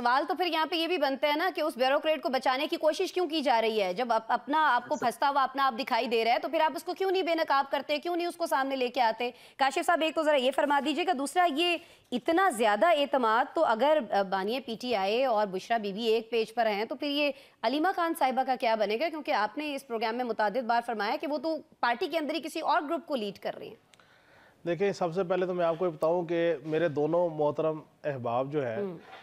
सवाल तो फिर यहाँ पे ये भी बनता है ना कि उस ब्यूरोक्रेट को बचाने की कोशिश क्यों की जा रही है? जब अपना आपको फंसता हुआ अपना आप दिखाई दे रहा है तो फिर आप उसको क्यों नहीं बेनकाब करते, क्यों नहीं उसको सामने लेके आते? काशिफ साहब एक तो जरा ये फरमा दीजिएगा, दूसरा ये इतना ज्यादा एतमाद तो अगर बानिया पीटीआई और बुशरा बीबी एक पेज पर हैं तो फिर ये अलीमा खान साहिबा का क्या बनेगा? क्योंकि आपने इस प्रोग्राम में मुतादिद बार फरमाया कि वो तो पार्टी के अंदर ही किसी और ग्रुप को लीड कर रही हैं। देखिए, सबसे पहले तो मैं आपको बताऊं कि मेरे दोनों मोहतरम अहबाब जो है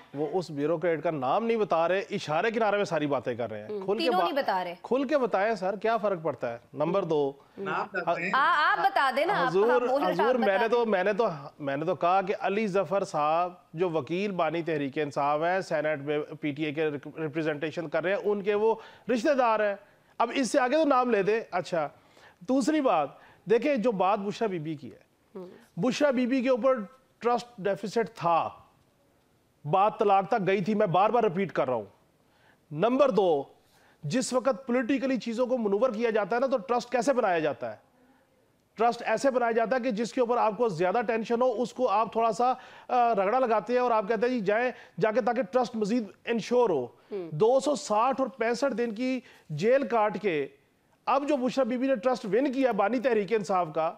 वो उस ब्यूरोक्रेट का नाम नहीं बता रहे, इशारे किनारे में सारी बातें कर रहे हैं। नहीं बता रहे, खुल के बताएं सर, क्या फर्क पड़ता है। नंबर 2, आप बता देना। हजूर मैंने तो कहा कि अली जफर साहब जो वकील बानी तहरीक इंसाफ है, सेनेट में पीटीए के रिप्रेजेंटेशन कर रहे हैं, उनके वो रिश्तेदार हैं। अब इससे आगे तो नाम ले दे। अच्छा, दूसरी बात देखिए, जो बात बुशरा बीबी की है, बुशरा बीबी के ऊपर ट्रस्ट डेफिसिट था, बात तलाक तक गई थी, मैं बार बार रिपीट कर रहा हूं। नंबर 2, जिस वक्त पॉलिटिकली चीजों को मनूवर किया जाता है ना, तो ट्रस्ट कैसे बनाया जाता है? ट्रस्ट ऐसे बनाया जाता है कि जिसके ऊपर आपको ज्यादा टेंशन हो उसको आप थोड़ा सा रगड़ा लगाते हैं और आप कहते हैं जी जाए जाके, ताकि ट्रस्ट मजीद इंश्योर हो। 260 और 65 दिन की जेल काट के अब जो बुशरा बीबी ने ट्रस्ट विन किया बानी तहरीक इंसाफ का,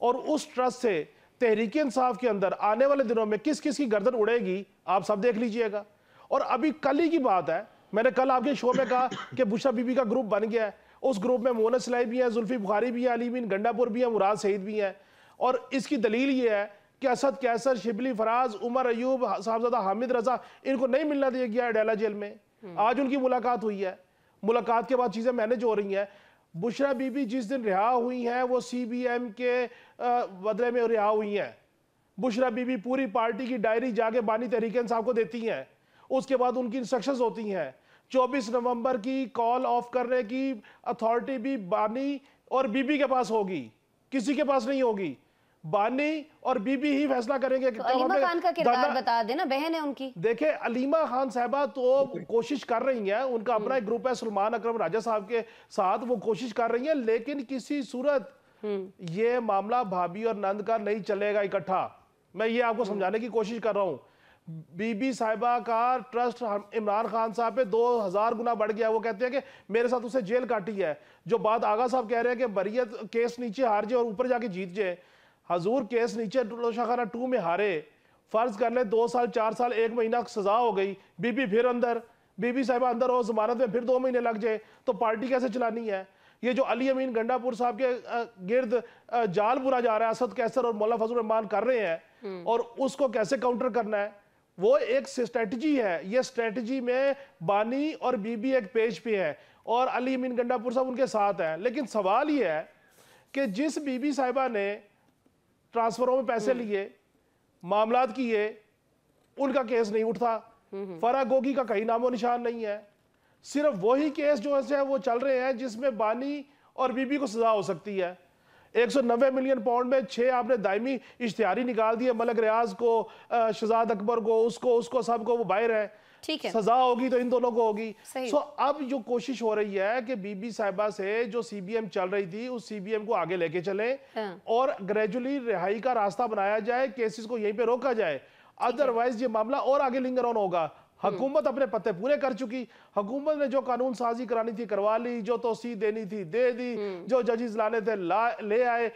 और उस ट्रस्ट से तहरीक इंसाफ के अंदर आने वाले दिनों में किस किस की गर्दन उड़ेगी आप सब देख लीजिएगा। और अभी कल ही की बात है, मैंने कल आपके शो में कहा कि बुशरा बीबी का ग्रुप बन गया है। उस ग्रुप में मोहन सलाई भी है, जुल्फी बुखारी भी है, अली बिन गंडापुर भी है, मुराद सईद भी है। और इसकी दलील ये है कि असद कैसर, शिबली फराज, उमर अयूब, साहबजादा हामिद रजा, इनको नहीं मिलना दिया गया अडेला जेल में। आज उनकी मुलाकात हुई है, मुलाकात के बाद चीजें मैनेज हो रही हैं। बुशरा बीबी जिस दिन रिहा हुई हैं वो सीबीएम के बदले में रिहा हुई हैं। बुशरा बीबी पूरी पार्टी की डायरी जाके बानी तहरीक इंसाफ को देती हैं, उसके बाद उनकी इंस्ट्रक्शंस होती हैं। 24 नवंबर की कॉल ऑफ करने की अथॉरिटी भी बानी और बीबी के पास होगी, किसी के पास नहीं होगी। बानी और बीबी ही फैसला करेंगे। तो अलीमा खान का किरदार बता देना, बहन है उनकी। देखिए, अलीमा खान साहबा तो कोशिश कर रही हैं, उनका अपना एक ग्रुप है सलमान अकरम राजा साहब के साथ, वो कोशिश कर रही हैं, लेकिन किसी सूरत ये मामला भाभी और नंद का नहीं चलेगा इकट्ठा। मैं ये आपको समझाने की कोशिश कर रहा हूं। बीबी साहिबा का ट्रस्ट इमरान खान साहब पे 2000 गुना बढ़ गया। वो कहते हैं कि मेरे साथ उसे जेल काटी है। जो बात आगा साहब कह रहे हैं कि बरियत केस नीचे हार जाए और ऊपर जाके जीत जाए, हजूर केस नीचे तोशाखाना 2 में हारे, फर्ज कर ले 2 साल 4 साल 1 महीना सजा हो गई, बीबी फिर अंदर, बीबी साहिबा अंदर हो, जमानत में फिर 2 महीने लग जाए, तो पार्टी कैसे चलानी है? ये जो अली अमीन गंडापुर साहब के गिर्द जाल बुरा जा रहा है, असद कैसर और मौला फजल रहमान कर रहे हैं, और उसको कैसे काउंटर करना है, वो एक स्ट्रेटजी है। ये स्ट्रेटजी में बानी और बीबी एक पेज पे है और अली अमीन गंडापुर साहब उनके साथ हैं। लेकिन सवाल ये है कि जिस बीबी साहिबा ने ट्रांसफरों में पैसे लिए, मामलात किए, उनका केस नहीं उठता। फराह गोगी का कहीं नामो निशान नहीं है। सिर्फ वही केस जो है वो चल रहे हैं जिसमें बानी और बीबी को सजा हो सकती है। 190 मिलियन पाउंड में 6 आपने दायमी इश्तिहारी निकाल दिए, मलक रियाज को, शहजाद अकबर को, उसको सबको, वो बाहर है। ठीक है, सजा होगी तो इन दोनों को होगी। सो अब जो कोशिश हो रही है कि बीबी साहिबा से जो सीबीएम चल रही थी उस सीबीएम को आगे लेके चले और ग्रेजुअली रिहाई का रास्ता बनाया जाए, केसेस को यहीं पे रोका जाए। अदरवाइज ये मामला और आगे लिंगर ऑन होगा। हुकूमत अपने पत्ते पूरे कर चुकी। हुकूमत ने जो कानून साजी करानी थी करवा ली, जो तोसी देनी थी दे दी, जो जजेस लाने थे ले आए।